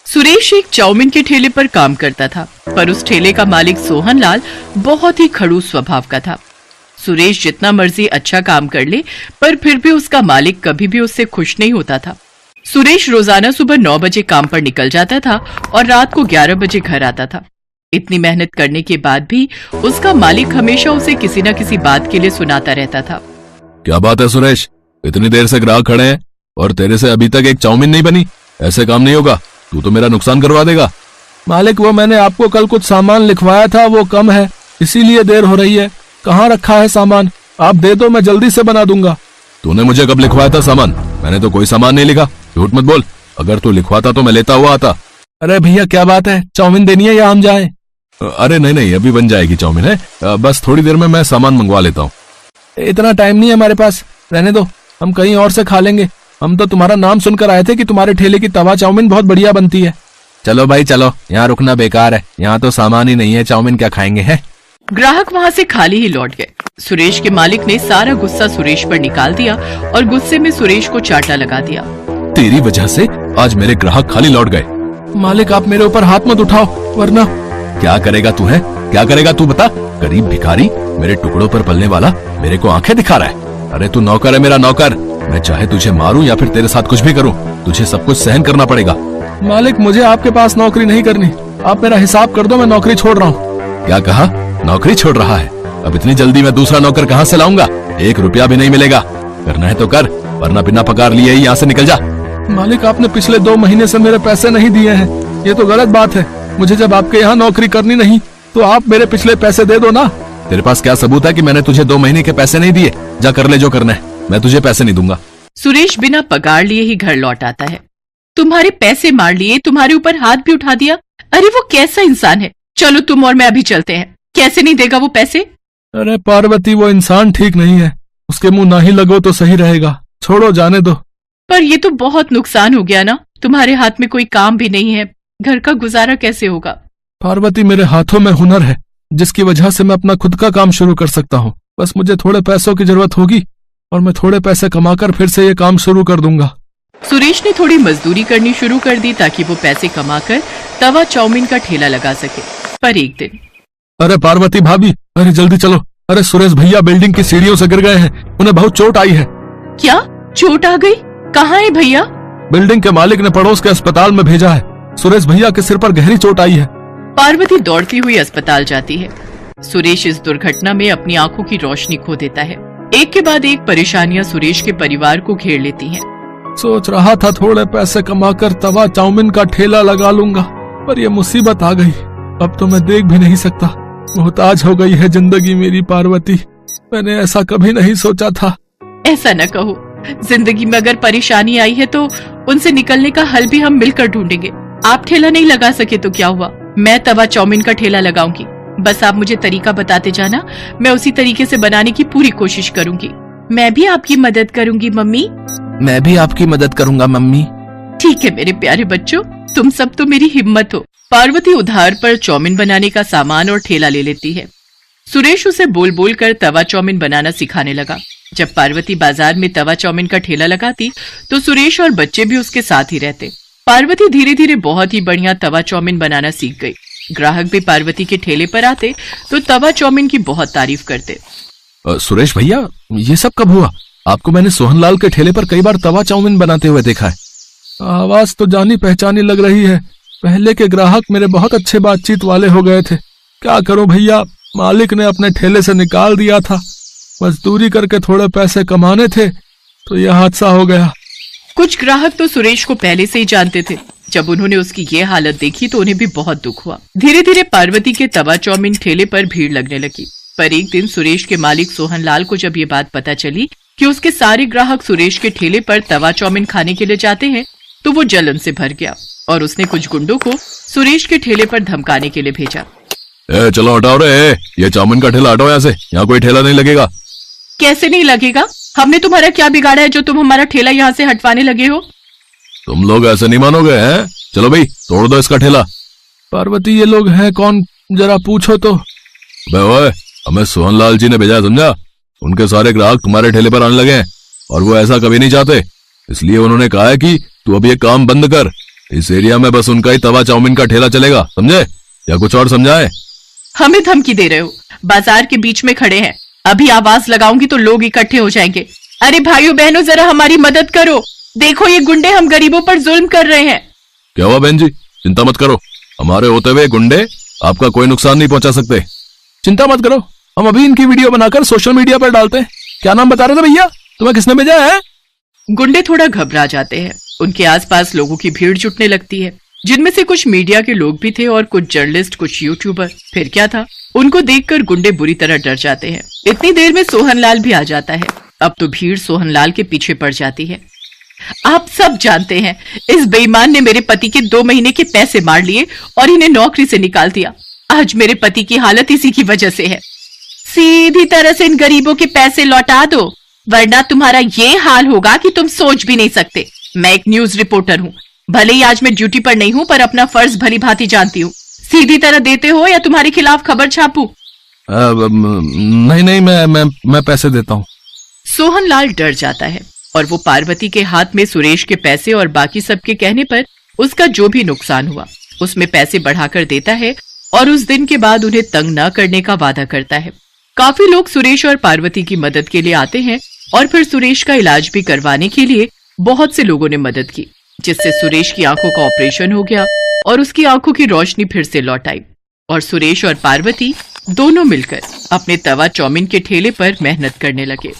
सुरेश एक चाउमीन के ठेले पर काम करता था, पर उस ठेले का मालिक सोहनलाल बहुत ही खड़ूस स्वभाव का था। सुरेश जितना मर्जी अच्छा काम कर ले, पर फिर भी उसका मालिक कभी भी उससे खुश नहीं होता था। सुरेश रोजाना सुबह 9 बजे काम पर निकल जाता था और रात को 11 बजे घर आता था। इतनी मेहनत करने के बाद भी उसका मालिक हमेशा उसे किसी न किसी बात के लिए सुनाता रहता था। क्या बात है सुरेश, इतनी देर से ग्राहक खड़े हैं और तेरे से अभी तक एक चाउमीन नहीं बनी? ऐसे काम नहीं होगा, तू तो मेरा नुकसान करवा देगा। मालिक, वो मैंने आपको कल कुछ सामान लिखवाया था, वो कम है, इसीलिए देर हो रही है। कहाँ रखा है सामान? आप दे दो, मैं जल्दी से बना दूंगा। तूने मुझे कब लिखवाया था सामान? मैंने तो कोई सामान नहीं लिखा, झूठ मत बोल। अगर तू लिखवाता तो मैं लेता हुआ आता। अरे भैया, क्या बात है, चाउमीन देनी है या हम जाएं? अरे नहीं नहीं, अभी बन जाएगी चाउमीन है, बस थोड़ी देर में मैं सामान मंगवा लेता हूँ। इतना टाइम नहीं है हमारे पास, रहने दो, हम कहीं और से खा लेंगे। हम तो तुम्हारा नाम सुनकर आए थे कि तुम्हारे ठेले की तवा चाउमीन बहुत बढ़िया बनती है। चलो भाई चलो, यहाँ रुकना बेकार है, यहाँ तो सामान ही नहीं है, चाउमीन क्या खाएंगे है। ग्राहक वहाँ से खाली ही लौट गए। सुरेश के मालिक ने सारा गुस्सा सुरेश पर निकाल दिया और गुस्से में सुरेश को चाटा लगा दिया। तेरी वजह से आज मेरे ग्राहक खाली लौट गए। मालिक, आप मेरे ऊपर हाथ मत उठाओ, वरना। क्या करेगा तू है, क्या करेगा तू बता? गरीब भिखारी, मेरे टुकड़ों पर पलने वाला, मेरे को आंखें दिखा रहा है। अरे तू नौकर है, मेरा नौकर। मैं चाहे तुझे मारूं या फिर तेरे साथ कुछ भी करूं, तुझे सब कुछ सहन करना पड़ेगा। मालिक, मुझे आपके पास नौकरी नहीं करनी, आप मेरा हिसाब कर दो, मैं नौकरी छोड़ रहा हूँ। क्या कहा? नौकरी छोड़ रहा है? अब इतनी जल्दी मैं दूसरा नौकर कहाँ से लाऊंगा? 1 रुपया भी नहीं मिलेगा। करना है तो कर, वरना बिना पगार लिए ही यहाँ से निकल जा। मालिक, आपने पिछले 2 महीने से मेरे पैसे नहीं दिए हैं, ये तो गलत बात है। मुझे जब आपके यहाँ नौकरी करनी नहीं तो आप मेरे पिछले पैसे दे दो ना। तेरे पास क्या सबूत है कि मैंने तुझे 2 महीने के पैसे नहीं दिए? जा कर ले जो करना है, मैं तुझे पैसे नहीं दूंगा। सुरेश बिना पगार लिए ही घर लौट आता है। तुम्हारे पैसे मार लिए, तुम्हारे ऊपर हाथ भी उठा दिया। अरे वो कैसा इंसान है। चलो तुम और मैं अभी चलते हैं। कैसे नहीं देगा वो पैसे? अरे पार्वती, वो इंसान ठीक नहीं है, उसके मुंह ना ही लगो तो सही रहेगा। छोड़ो, जाने दो। पर ये तो बहुत नुकसान हो गया ना, तुम्हारे हाथ में कोई काम भी नहीं है, घर का गुजारा कैसे होगा? पार्वती, मेरे हाथों में हुनर है, जिसकी वजह से मैं अपना खुद का काम शुरू कर सकता हूँ। बस मुझे थोड़े पैसों की जरूरत होगी और मैं थोड़े पैसे कमाकर फिर से ये काम शुरू कर दूंगा। सुरेश ने थोड़ी मजदूरी करनी शुरू कर दी ताकि वो पैसे कमाकर तवा चाउमीन का ठेला लगा सके। पर एक दिन, अरे पार्वती भाभी, अरे जल्दी चलो। अरे सुरेश भैया बिल्डिंग की सीढ़ियों से गिर गए हैं, उन्हें बहुत चोट आई है। क्या चोट आ गई? कहाँ है भैया? बिल्डिंग के मालिक ने पड़ोस के अस्पताल में भेजा है। सुरेश भैया के सिर पर गहरी चोट आई है। पार्वती दौड़ती हुई अस्पताल जाती है। सुरेश इस दुर्घटना में अपनी आंखों की रोशनी खो देता है। एक के बाद एक परेशानियां सुरेश के परिवार को घेर लेती हैं। सोच रहा था थोड़े पैसे कमाकर तवा चाउमीन का ठेला लगा लूंगा, पर यह मुसीबत आ गई। अब तो मैं देख भी नहीं सकता, मोहताज हो गई है जिंदगी मेरी। पार्वती, मैंने ऐसा कभी नहीं सोचा था। ऐसा न कहो, जिंदगी में अगर परेशानी आई है तो उनसे निकलने का हल भी हम मिलकर ढूंढेंगे। आप ठेला नहीं लगा सके तो क्या हुआ, मैं तवा चाउमीन का ठेला लगाऊंगी। बस आप मुझे तरीका बताते जाना, मैं उसी तरीके से बनाने की पूरी कोशिश करूंगी। मैं भी आपकी मदद करूंगी मम्मी। मैं भी आपकी मदद करूंगा मम्मी। ठीक है मेरे प्यारे बच्चों, तुम सब तो मेरी हिम्मत हो। पार्वती उधार पर चाउमीन बनाने का सामान और ठेला ले लेती है। सुरेश उसे बोल बोल कर तवा चाउमीन बनाना सिखाने लगा। जब पार्वती बाजार में तवा चाउमीन का ठेला लगाती तो सुरेश और बच्चे भी उसके साथ ही रहते। पार्वती धीरे धीरे बहुत ही बढ़िया तवा चाउमीन बनाना सीख गई। ग्राहक भी पार्वती के ठेले पर आते तो तवा चाउमीन की बहुत तारीफ करते। सुरेश भैया, ये सब कब हुआ? आपको मैंने सोहनलाल के ठेले पर कई बार तवा चाउमीन बनाते हुए देखा है। आवाज तो जानी पहचानी लग रही है। पहले के ग्राहक मेरे बहुत अच्छे बातचीत वाले हो गए थे। क्या करूं भैया, मालिक ने अपने ठेले से निकाल दिया था। मजदूरी करके थोड़े पैसे कमाने थे तो यह हादसा हो गया। कुछ ग्राहक तो सुरेश को पहले से ही जानते थे। जब उन्होंने उसकी ये हालत देखी तो उन्हें भी बहुत दुख हुआ। धीरे धीरे पार्वती के तवा चाउमीन ठेले पर भीड़ लगने लगी। पर एक दिन सुरेश के मालिक सोहनलाल को जब ये बात पता चली कि उसके सारे ग्राहक सुरेश के ठेले पर तवा चाउमीन खाने के लिए जाते हैं तो वो जलन से भर गया और उसने कुछ गुंडों को सुरेश के ठेले पर धमकाने के लिए भेजा। चलो हटाओ रे, ये चाउमीन का ठेला हटाओ यहाँ से, यहाँ कोई ठेला नहीं लगेगा। कैसे नहीं लगेगा? हमने तुम्हारा क्या बिगाड़ा है जो तुम हमारा ठेला यहाँ से हटवाने लगे हो? तुम लोग ऐसे नहीं मानोगे हैं? चलो भाई तोड़ दो इसका ठेला। पार्वती, ये लोग हैं कौन, जरा पूछो तो। ओए, हमें सोहनलाल जी ने भेजा, समझा? उनके सारे ग्राहक तुम्हारे ठेले पर आने लगे हैं और वो ऐसा कभी नहीं चाहते, इसलिए उन्होंने कहा है कि तू अब ये काम बंद कर इस एरिया में बस उनका ही तवा चाउमीन का ठेला चलेगा, समझे? या कुछ और समझाए? हमें धमकी दे रहे हो? बाजार के बीच में खड़े हैं, अभी आवाज लगाऊंगी तो लोग इकट्ठे हो जाएंगे। अरे भाइयों बहनों, जरा हमारी मदद करो, देखो ये गुंडे हम गरीबों पर जुल्म कर रहे हैं। क्या हुआ बहन जी? चिंता मत करो, हमारे होते हुए गुंडे आपका कोई नुकसान नहीं पहुंचा सकते। चिंता मत करो, हम अभी इनकी वीडियो बनाकर सोशल मीडिया पर डालते हैं। क्या नाम बता रहे थे भैया? तुम्हें किसने भेजा है? गुंडे थोड़ा घबरा जाते हैं। उनके आसपास लोगों की भीड़ जुटने लगती है, जिनमें से कुछ मीडिया के लोग भी थे और कुछ जर्नलिस्ट, कुछ यूट्यूबर। फिर क्या था, उनको देखकर गुंडे बुरी तरह डर जाते हैं। इतनी देर में सोहनलाल भी आ जाता है। अब तो भीड़ सोहनलाल के पीछे पड़ जाती है। आप सब जानते हैं, इस बेईमान ने मेरे पति के 2 महीने के पैसे मार लिए और इन्हें नौकरी से निकाल दिया। आज मेरे पति की हालत इसी की वजह से है। सीधी तरह से इन गरीबों के पैसे लौटा दो, वरना तुम्हारा ये हाल होगा कि तुम सोच भी नहीं सकते। मैं एक न्यूज रिपोर्टर हूँ, भले ही आज मैं ड्यूटी पर नहीं हूँ, पर अपना फर्ज भली भांति जानती हूँ। सीधी तरह देते हो या तुम्हारे खिलाफ खबर छापूं? नहीं, मैं पैसे देता हूँ। सोहनलाल डर जाता है और वो पार्वती के हाथ में सुरेश के पैसे और बाकी सबके कहने पर उसका जो भी नुकसान हुआ उसमें पैसे बढ़ाकर देता है और उस दिन के बाद उन्हें तंग न करने का वादा करता है। काफी लोग सुरेश और पार्वती की मदद के लिए आते हैं और फिर सुरेश का इलाज भी करवाने के लिए बहुत से लोगों ने मदद की, जिससे सुरेश की आंखों का ऑपरेशन हो गया और उसकी आंखों की रोशनी फिर से लौट आई और सुरेश और पार्वती दोनों मिलकर अपने तवा चाउमीन के ठेले पर मेहनत करने लगे।